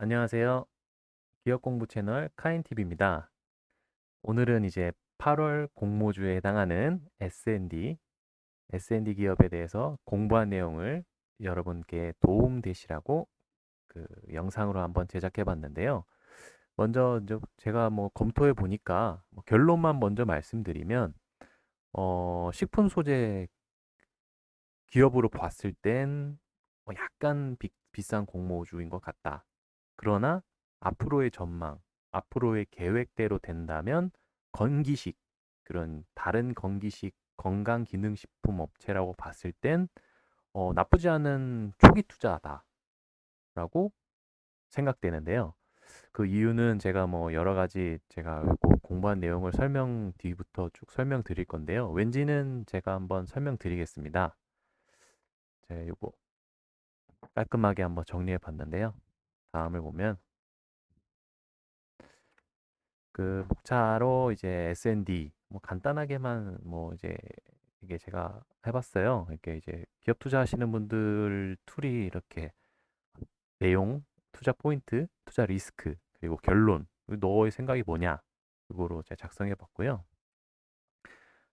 안녕하세요. 기업 공부 채널 카인TV입니다. 오늘은 이제 8월 공모주에 해당하는 S&D 기업에 대해서 공부한 내용을 여러분께 도움 되시라고 그 영상으로 한번 제작해 봤는데요. 먼저 이제 제가 뭐 검토해 보니까 뭐 결론만 먼저 말씀드리면 식품 소재 기업으로 봤을 땐 약간 비싼 공모주인 것 같다. 그러나 앞으로의 전망, 앞으로의 계획대로 된다면 건기식, 그런 다른 건기식 건강기능식품 업체라고 봤을 땐 나쁘지 않은 초기 투자다라고 생각되는데요. 그 이유는 제가 뭐 여러 가지 제가 요거 공부한 내용을 설명 뒤부터 쭉 설명드릴 건데요. 왠지는 제가 한번 설명드리겠습니다. 제가 요거 깔끔하게 한번 정리해 봤는데요. 다음을 보면 그 목차로 이제 S&D 뭐 간단하게만 뭐 이제 이게 제가 해봤어요. 이렇게 이제 기업 투자하시는 분들 툴이 이렇게 내용, 투자 포인트, 투자 리스크, 그리고 결론, 너의 생각이 뭐냐, 그거로 제가 작성해 봤고요.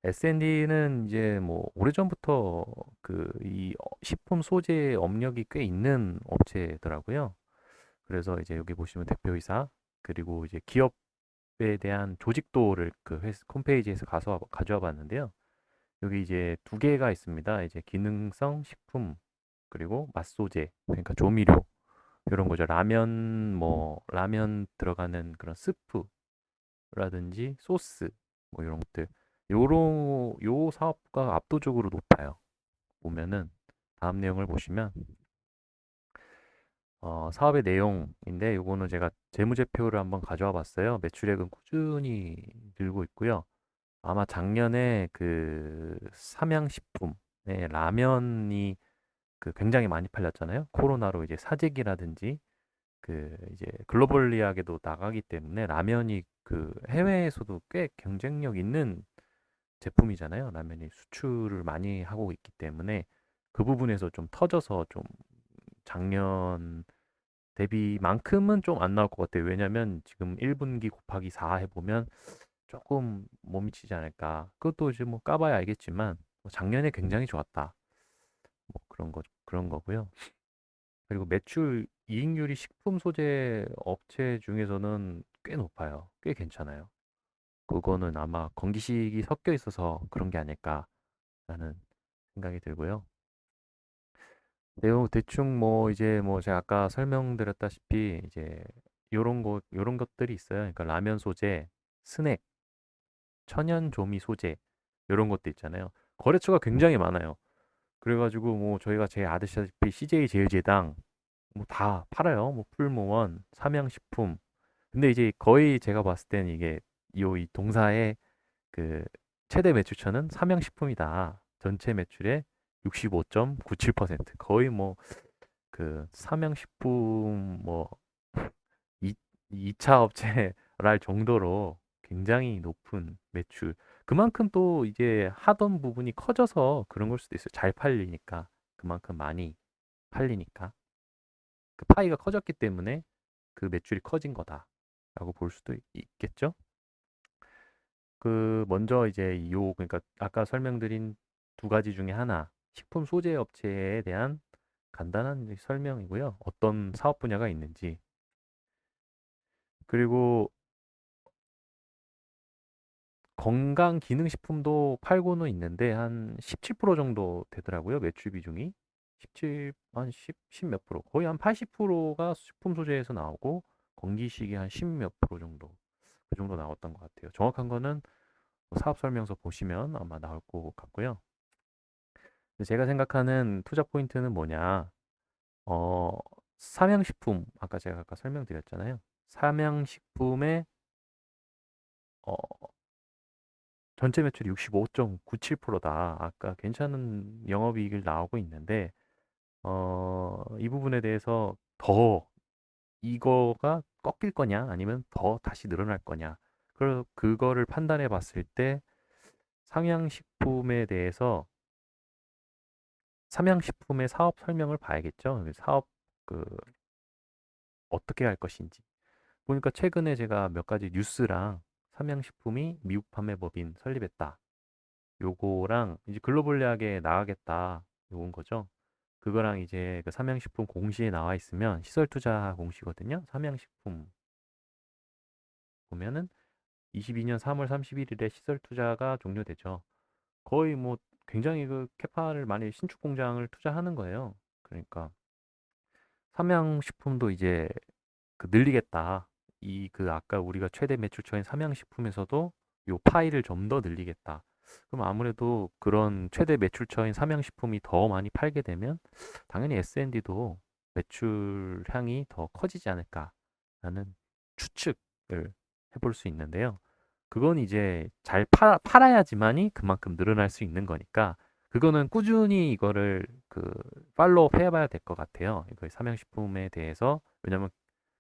S&D는 이제 뭐 오래전부터 그 이 식품 소재 업력이 꽤 있는 업체더라고요. 그래서 이제 여기 보시면 대표이사, 그리고 이제 기업에 대한 조직도를 그 홈페이지에서 가져와 봤는데요. 여기 이제 두 개가 있습니다. 이제 기능성 식품, 그리고 맛소재, 그러니까 조미료 이런 거죠. 라면, 뭐 라면 들어가는 그런 스프라든지 소스 뭐 이런 것들, 요 사업가 압도적으로 높아요. 보면은 다음 내용을 보시면 사업의 내용인데, 요거는 제가 재무제표를 한번 가져와 봤어요. 매출액은 꾸준히 늘고 있고요. 아마 작년에 그 삼양식품의 라면이 그 굉장히 많이 팔렸잖아요. 코로나로 이제 사재기라든지 그 이제 글로벌리하게도 나가기 때문에 라면이 그 해외에서도 꽤 경쟁력 있는 제품이잖아요. 라면이 수출을 많이 하고 있기 때문에 그 부분에서 좀 터져서 좀 작년 대비만큼은 좀 안 나올 것 같아요. 왜냐면 지금 1분기 곱하기 4 해보면 조금 못 미치지 않을까. 그것도 이제 뭐 까봐야 알겠지만 뭐 작년에 굉장히 좋았다. 뭐 그런 거고요. 그리고 매출 이익률이 식품 소재 업체 중에서는 꽤 높아요. 꽤 괜찮아요. 그거는 아마 건기식이 섞여 있어서 그런 게 아닐까라는 생각이 들고요. 내용 대충 뭐 이제 뭐 제가 아까 설명드렸다시피 이제 요런 것들이 있어요. 그러니까 라면 소재, 스낵, 천연 조미 소재 요런 것도 있잖아요. 거래처가 굉장히 많아요. 그래가지고 뭐 저희가 제 아시다시피 CJ 제일제당 뭐 다 팔아요. 뭐 풀무원, 삼양식품. 근데 이제 거의 제가 봤을 때는 이게 이 동사의 그 최대 매출처는 삼양식품이다. 전체 매출의 65.97%. 거의 뭐 그 삼양식품 뭐 이 2차 업체랄 정도로 굉장히 높은 매출. 그만큼 또 이제 하던 부분이 커져서 그런 걸 수도 있어요. 잘 팔리니까. 그만큼 많이 팔리니까. 그 파이가 커졌기 때문에 그 매출이 커진 거다라고 볼 수도 있겠죠. 그 먼저 이제 그러니까 아까 설명드린 두 가지 중에 하나, 식품 소재 업체에 대한 간단한 이제 설명이고요. 어떤 사업 분야가 있는지. 그리고 건강 기능식품도 팔고는 있는데 한 17% 정도 되더라고요. 매출 비중이. 17, 한 10 몇 프로. 거의 한 80%가 식품 소재에서 나오고 건기식이 한 10 몇 프로 정도. 그 정도 나왔던 것 같아요. 정확한 거는 뭐 사업 설명서 보시면 아마 나올 것 같고요. 제가 생각하는 투자 포인트는 뭐냐? 어, 삼양식품, 아까 제가 설명드렸잖아요. 삼양식품의 어, 전체 매출이 65.97%다. 아까 괜찮은 영업이익을 나오고 있는데, 이 부분에 대해서 더 이거가 꺾일 거냐, 아니면 더 다시 늘어날 거냐. 그거를 판단해 봤을 때, 삼양식품에 대해서, 삼양식품의 사업 설명을 봐야겠죠. 사업, 그, 어떻게 할 것인지. 보니까 최근에 제가 몇 가지 뉴스랑 삼양식품이 미국 판매법인 설립했다. 요거랑 이제 글로벌 대학에 나가겠다. 요건 거죠. 그거랑 이제 그 삼양식품 공시에 나와 있으면 시설 투자 공시거든요. 삼양식품 보면은 22년 3월 31일에 시설 투자가 종료되죠. 거의 뭐 굉장히 그 캐파를 많이 신축 공장을 투자하는 거예요. 그러니까 삼양식품도 이제 그 늘리겠다. 이 그 아까 우리가 최대 매출처인 삼양식품에서도 요 파이를 좀 더 늘리겠다. 그럼 아무래도 그런 최대 매출처인 삼양식품이 더 많이 팔게 되면 당연히 S&D도 매출량이 더 커지지 않을까라는 추측을 해볼 수 있는데요. 그건 이제 잘 팔아야지만이 그만큼 늘어날 수 있는 거니까 그거는 꾸준히 이거를 그 팔로우 해봐야 될 것 같아요. 이거 삼양식품에 대해서 왜냐면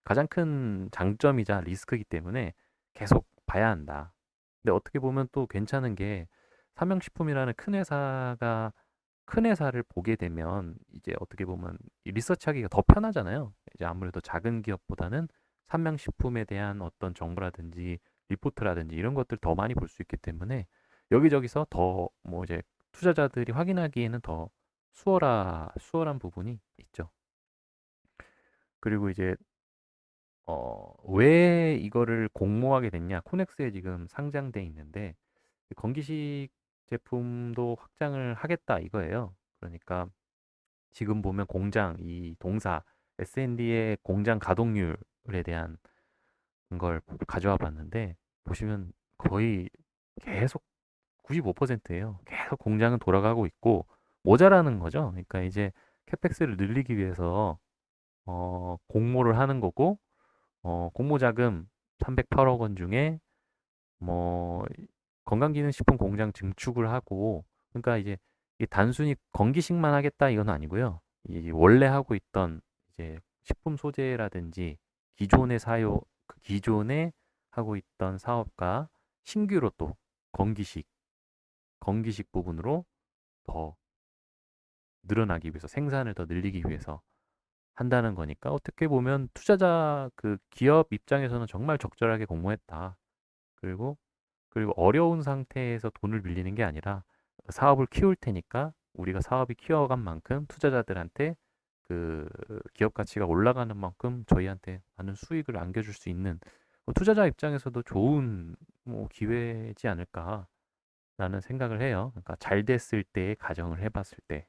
가장 큰 장점이자 리스크이기 때문에 계속 봐야 한다. 근데 어떻게 보면 또 괜찮은 게 삼양식품이라는 큰 회사를 보게 되면 이제 어떻게 보면 이 리서치하기가 더 편하잖아요. 이제 아무래도 작은 기업보다는 삼양식품에 대한 어떤 정보라든지 리포트라든지 이런 것들 더 많이 볼 수 있기 때문에 여기저기서 더 뭐 이제 투자자들이 확인하기에는 더 수월한 부분이 있죠. 그리고 이제 왜 이거를 공모하게 됐냐? 코넥스에 지금 상장돼 있는데 건기식 제품도 확장을 하겠다 이거예요. 그러니까 지금 보면 공장 이 동사 S&D의 공장 가동률에 대한 걸 가져와 봤는데 보시면 거의 계속 95%예요. 계속 공장은 돌아가고 있고 모자라는 거죠. 그러니까 이제 캐펙스를 늘리기 위해서 공모를 하는 거고 공모 자금 308억 원 중에 뭐 건강기능식품 공장 증축을 하고 그러니까 이제 이 단순히 건기식만 하겠다 이건 아니고요. 이 원래 하고 있던 이제 식품 소재라든지 기존의 그 기존에 하고 있던 사업과 신규로 또 건기식 건기식 부분으로 더 늘어나기 위해서 생산을 더 늘리기 위해서 한다는 거니까 어떻게 보면 투자자 그 기업 입장에서는 정말 적절하게 공모했다. 그리고 어려운 상태에서 돈을 빌리는 게 아니라 사업을 키울 테니까 우리가 사업이 키워간 만큼 투자자들한테 그 기업 가치가 올라가는 만큼 저희한테 많은 수익을 안겨줄 수 있는 투자자 입장에서도 좋은 뭐 기회지 않을까라는 생각을 해요. 그러니까 잘 됐을 때의 가정을 해봤을 때.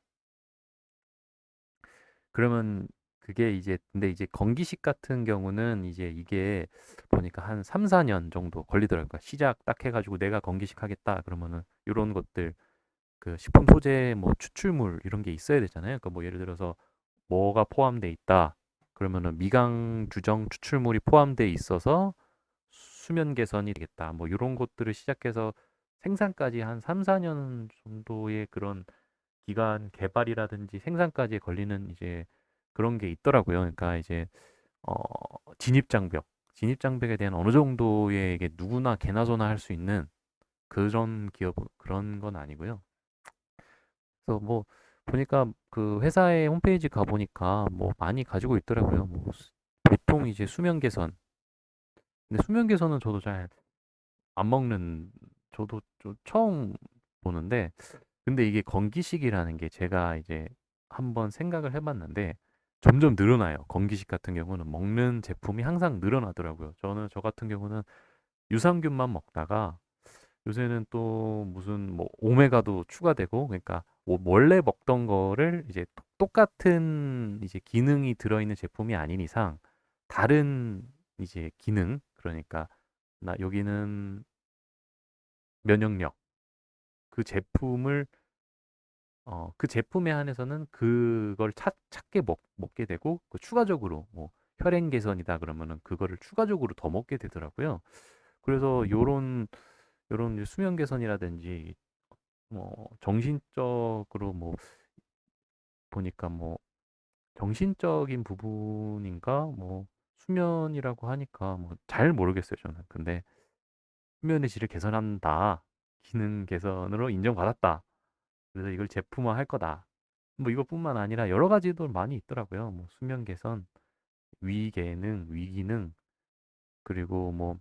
그러면 그게 이제 근데 이제 건기식 같은 경우는 이제 이게 보니까 한 3, 4년 정도 걸리더라고요. 시작 딱 해가지고 내가 건기식 하겠다 그러면은 이런 것들 그 식품 소재 뭐 추출물 이런 게 있어야 되잖아요. 그러니까 뭐 예를 들어서 뭐가 포함돼 있다 그러면은 미강 주정 추출물이 포함돼 있어서 수면 개선이 되겠다. 뭐 이런 것들을 시작해서 생산까지 한 3, 4년 정도의 그런 기간 개발이라든지 생산까지 걸리는 이제 그런 게 있더라고요. 그러니까 이제 어, 진입장벽에 대한 어느 정도의 이게 누구나 개나 소나 할 수 있는 그런 기업 그런 건 아니고요. 그래서 뭐 보니까 그 회사의 홈페이지 가 보니까 뭐 많이 가지고 있더라고요. 뭐 보통 이제 수면 개선. 근데 수면 개선은 저도 잘 안 먹는 저도 좀 처음 보는데 근데 이게 건기식이라는 게 제가 이제 한번 생각을 해봤는데 점점 늘어나요. 건기식 같은 경우는 먹는 제품이 항상 늘어나더라고요. 저 같은 경우는 유산균만 먹다가 요새는 또 무슨 뭐 오메가도 추가되고 그러니까 뭐 원래 먹던 거를 이제 똑같은 이제 기능이 들어있는 제품이 아닌 이상 다른 이제 기능 그러니까 나 여기는 면역력 그 제품을 그 제품에 한해서는 그걸 찾게 먹게 되고 그 추가적으로 뭐 혈행 개선이다 그러면은 그거를 추가적으로 더 먹게 되더라고요. 그래서 요런 이제 수면 개선이라든지 뭐 정신적으로 뭐 보니까 뭐 정신적인 부분인가 뭐 수면이라고 하니까 뭐 잘 모르겠어요 저는. 근데 수면의 질을 개선한다. 기능 개선으로 인정받았다. 그래서 이걸 제품화 할 거다. 뭐 이것뿐만 아니라 여러 가지도 많이 있더라고요. 뭐 수면 개선, 위계능, 위기능, 그리고 뭐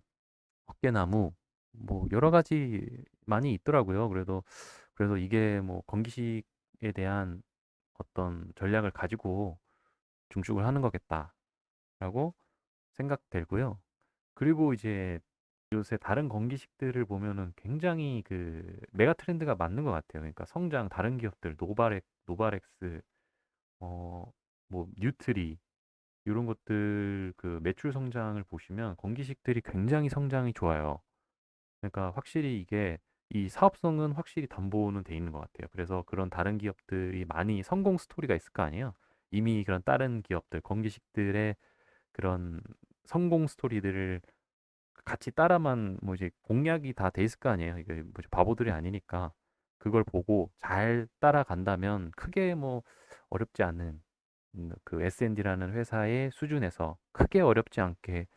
어깨나무, 뭐 여러 가지 많이 있더라고요. 그래서 이게 뭐 건기식에 대한 어떤 전략을 가지고 중축을 하는 거겠다라고 생각되고요. 그리고 이제 요새 다른 건기식들을 보면은 굉장히 그 메가 트렌드가 맞는 것 같아요. 그러니까 성장 다른 기업들 노바렉스, 어, 뭐 뉴트리 이런 것들 그 매출 성장을 보시면 건기식들이 굉장히 성장이 좋아요. 그러니까 확실히 이게 이 사업성은 확실히 담보는 돼 있는 것 같아요. 그래서 그런 다른 기업들이 많이 성공 스토리가 있을 거 아니에요. 이미 그런 다른 기업들, 건기식들의 그런 성공 스토리들을 같이 따라만 뭐 이제 공략이 다 돼 있을 거 아니에요. 이게 뭐 바보들이 아니니까 그걸 보고 잘 따라간다면 크게 뭐 어렵지 않은 그 S&D라는 회사의 수준에서 크게 어렵지 않게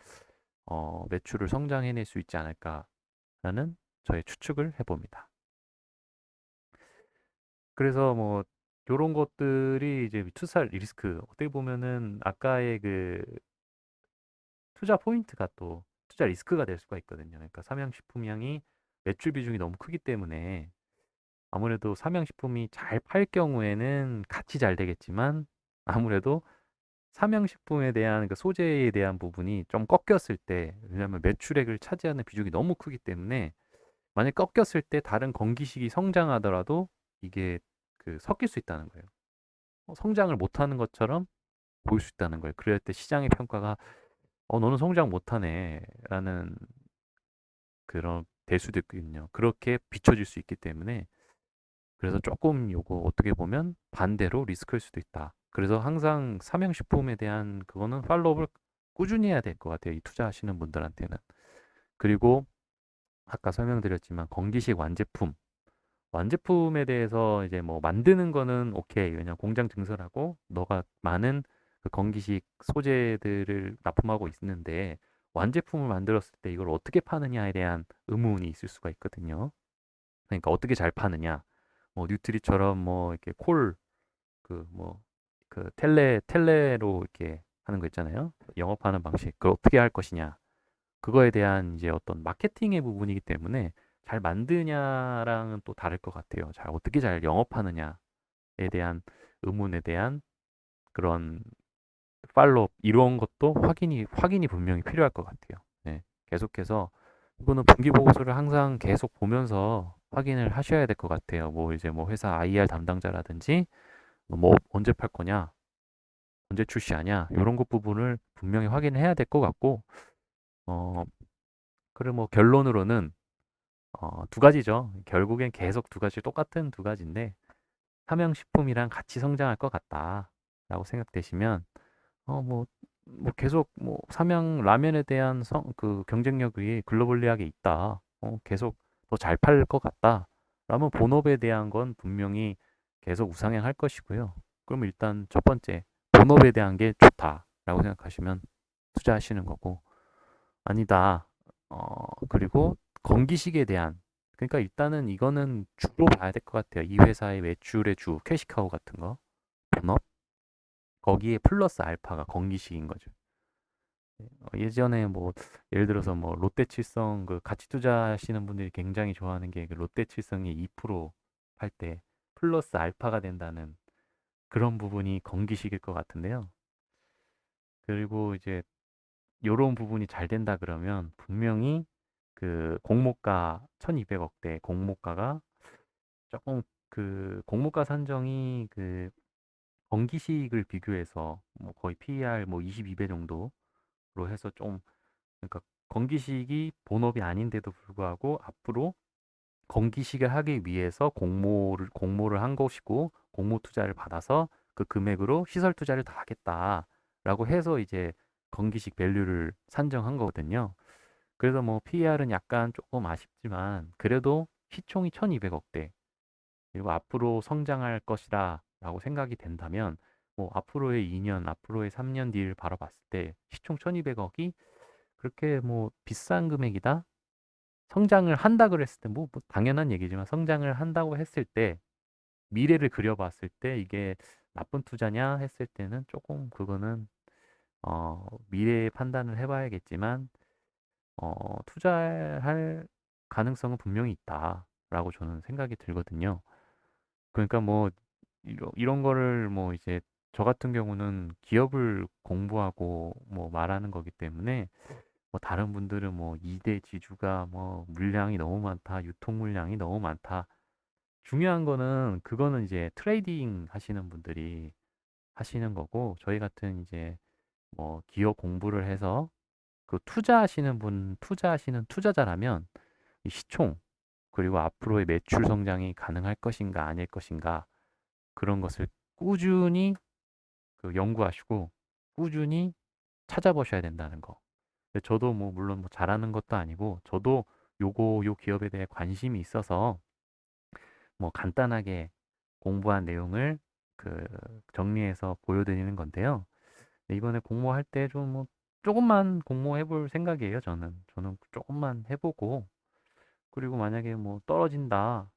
매출을 성장해낼 수 있지 않을까라는 저의 추측을 해봅니다. 그래서 뭐 요런 것들이 이제 투자 리스크 어떻게 보면은 아까의 그 투자 포인트가 또 투자 리스크가 될 수가 있거든요. 그러니까 삼양식품량이 매출 비중이 너무 크기 때문에 아무래도 삼양식품이 잘 팔 경우에는 같이 잘 되겠지만 아무래도 삼양식품에 대한 그 소재에 대한 부분이 좀 꺾였을 때 왜냐하면 매출액을 차지하는 비중이 너무 크기 때문에 만약 꺾였을 때 다른 건기식이 성장하더라도 이게 그 섞일 수 있다는 거예요. 성장을 못하는 것처럼 보일 수 있다는 거예요. 그럴 때 시장의 평가가 너는 성장 못하네라는 그런 될 수도 있거든요. 그렇게 비춰질 수 있기 때문에 그래서 조금 요거 어떻게 보면 반대로 리스크일 수도 있다. 그래서 항상 삼양식품에 대한 그거는 팔로우를 꾸준히 해야 될 것 같아요. 이 투자하시는 분들한테는. 그리고 아까 설명드렸지만 건기식 완제품에 대해서 이제 뭐 만드는 거는 오케이. 왜냐면 공장 증설하고 너가 많은 그 건기식 소재들을 납품하고 있는데 완제품을 만들었을 때 이걸 어떻게 파느냐에 대한 의문이 있을 수가 있거든요. 그러니까 어떻게 잘 파느냐. 뭐 뉴트리처럼 뭐 이렇게 그 뭐 그 텔레로 이렇게 하는 거 있잖아요. 영업하는 방식. 그걸 어떻게 할 것이냐. 그거에 대한 이제 어떤 마케팅의 부분이기 때문에 잘 만드냐랑은 또 다를 것 같아요. 잘 어떻게 잘 영업하느냐에 대한 의문에 대한 그런 팔로업 이런 것도 확인이 분명히 필요할 것 같아요. 네. 계속해서 이거는 분기 보고서를 항상 계속 보면서 확인을 하셔야 될 것 같아요. 뭐 이제 뭐 회사 IR 담당자라든지 뭐 언제 팔 거냐, 언제 출시하냐 이런 것 부분을 분명히 확인해야 될 것 같고 어 그리고 뭐 결론으로는 두 가지죠. 결국엔 계속 두 가지 똑같은 두 가지인데 삼양식품이랑 같이 성장할 것 같다라고 생각되시면 뭐 계속 뭐 삼양 라면에 대한 그 경쟁력이 글로벌리하게 있다. 계속 더 잘 팔 것 같다. 라면 본업에 대한 건 분명히 계속 우상향할 것이고요. 그럼 일단 첫 번째 본업에 대한 게 좋다라고 생각하시면 투자하시는 거고 아니다. 그리고 건기식에 대한 그러니까 일단은 이거는 주로 봐야 될 것 같아요. 이 회사의 매출의 주 캐시카우 같은 거 본업 거기에 플러스 알파가 건기식인 거죠. 예전에 뭐 예를 들어서 뭐 롯데칠성 그 가치 투자하시는 분들이 굉장히 좋아하는 게 그 롯데칠성이 2%팔 때 플러스 알파가 된다는 그런 부분이 건기식일 것 같은데요. 그리고 이제 요런 부분이 잘 된다 그러면 분명히 그 공모가 1200억대 공모가가 조금 그 공모가 산정이 그 건기식을 비교해서 뭐 거의 PER 뭐 22배 정도로 해서 좀 그러니까 건기식이 본업이 아닌데도 불구하고 앞으로 건기식을 하기 위해서 공모를 한 것이고 공모 투자를 받아서 그 금액으로 시설 투자를 다 하겠다라고 해서 이제 건기식 밸류를 산정한 거거든요. 그래서 뭐 PER은 약간 조금 아쉽지만 그래도 시총이 1200억대 그리고 앞으로 성장할 것이다라고 생각이 된다면 뭐 앞으로의 2년, 앞으로의 3년 뒤를 바라봤을 때 시총 1200억이 그렇게 뭐 비싼 금액이다? 성장을 한다 그랬을 때 뭐 당연한 얘기지만 성장을 한다고 했을 때 미래를 그려봤을 때 이게 나쁜 투자냐 했을 때는 조금 그거는 미래의 판단을 해봐야겠지만 투자할 가능성은 분명히 있다라고 저는 생각이 들거든요. 그러니까 뭐 이런 거를 뭐 이제 저 같은 경우는 기업을 공부하고 뭐 말하는 거기 때문에 뭐 다른 분들은 뭐 2대 지주가 뭐 물량이 너무 많다, 유통 물량이 너무 많다. 중요한 거는 그거는 이제 트레이딩 하시는 분들이 하시는 거고 저희 같은 이제 뭐 기업 공부를 해서 그 투자하시는 투자자라면 이 시총 그리고 앞으로의 매출 성장이 가능할 것인가 아닐 것인가 그런 것을 꾸준히 연구하시고 꾸준히 찾아보셔야 된다는 거. 근데 저도 뭐 물론 뭐 잘하는 것도 아니고 저도 요 기업에 대해 관심이 있어서 뭐 간단하게 공부한 내용을 그 정리해서 보여드리는 건데요. 네, 이번에 공모할 때 좀 뭐 조금만 공모해 볼 생각이에요, 저는. 저는 조금만 해보고, 그리고 만약에 뭐 떨어진다,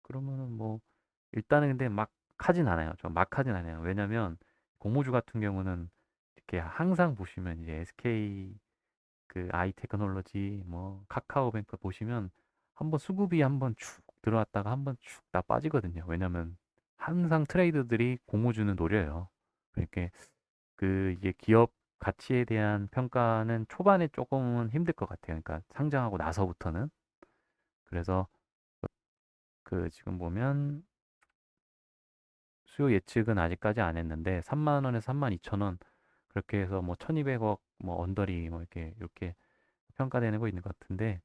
그러면은 뭐, 일단은 근데 막 하진 않아요. 저 막 하진 않아요. 왜냐면, 공모주 같은 경우는 이렇게 항상 보시면 이제 SK 그 아이 테크놀로지, 뭐, 카카오뱅크 보시면 한번 수급이 한번 축 들어왔다가 한번 축 다 빠지거든요. 왜냐면 항상 트레이더들이 공모주는 노려요. 그러니까 이게 기업 가치에 대한 평가는 초반에 조금은 힘들 것 같아요. 그러니까 상장하고 나서부터는. 그래서 지금 보면 수요 예측은 아직까지 안 했는데 3만 원에서 3만 2천 원 그렇게 해서 뭐 1200억 뭐 언더리 뭐 이렇게 평가되는 거 있는 것 같은데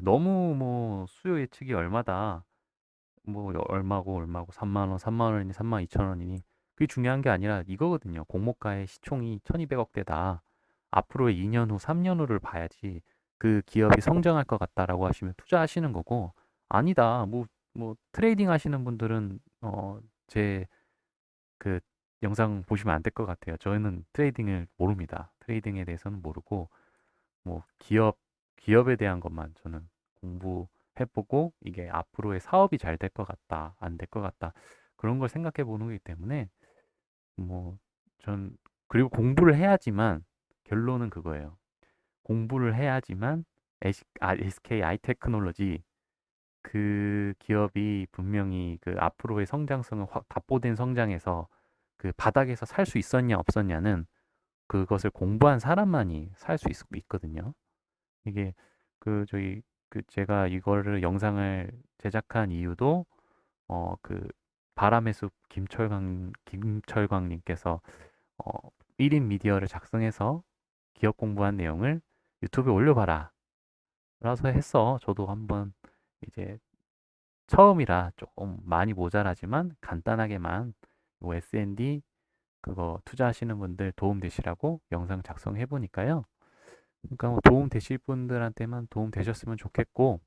너무 뭐 수요 예측이 얼마다 뭐 얼마고 3만 원, 3만 원이니 3만 2천 원이니 그게 중요한 게 아니라 이거거든요. 공모가의 시총이 1200억대다. 앞으로의 2년 후, 3년 후를 봐야지 그 기업이 성장할 것 같다라고 하시면 투자하시는 거고 아니다. 뭐 트레이딩 하시는 분들은 제 그 영상 보시면 안 될 것 같아요. 저희는 트레이딩을 모릅니다. 트레이딩에 대해서는 모르고 뭐 기업에 대한 것만 저는 공부해보고 이게 앞으로의 사업이 잘 될 것 같다, 안 될 것 같다 그런 걸 생각해 보는 거기 때문에 뭐 전 그리고 공부를 해야지만 결론은 그거예요. 공부를 해야지만 SK 아이테크놀로지 그 기업이 분명히 그 앞으로의 성장성을 답보된 성장에서 그 바닥에서 살 수 있었냐 없었냐는 그것을 공부한 사람만이 살 수 있거든요. 이게 저희 제가 이거를 영상을 제작한 이유도 바람의 숲 김철광 님께서 어 1인 미디어를 작성해서 기업 공부한 내용을 유튜브에 올려봐라 라서 했어. 저도 한번 이제 처음이라 조금 많이 모자라지만 간단하게만 뭐 S&D 그거 투자하시는 분들 도움 되시라고 영상 작성해 보니까요. 그러니까 뭐 도움 되실 분들한테만 도움 되셨으면 좋겠고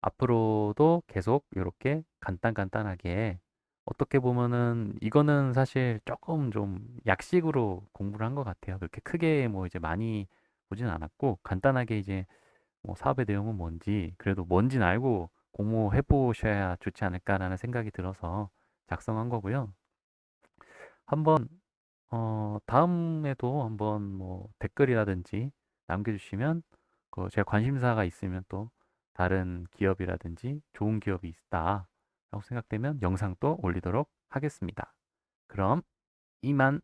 앞으로도 계속 이렇게 간단하게 어떻게 보면은 이거는 사실 조금 좀 약식으로 공부를 한 것 같아요. 그렇게 크게 뭐 이제 많이 보진 않았고 간단하게 이제 뭐 사업의 내용은 뭔지 그래도 뭔지는 알고 공모해 보셔야 좋지 않을까라는 생각이 들어서 작성한 거고요. 한번 다음에도 한번 뭐 댓글이라든지 남겨주시면 제가 관심사가 있으면 또 다른 기업이라든지 좋은 기업이 있다라고 생각되면 영상 또 올리도록 하겠습니다. 그럼 이만.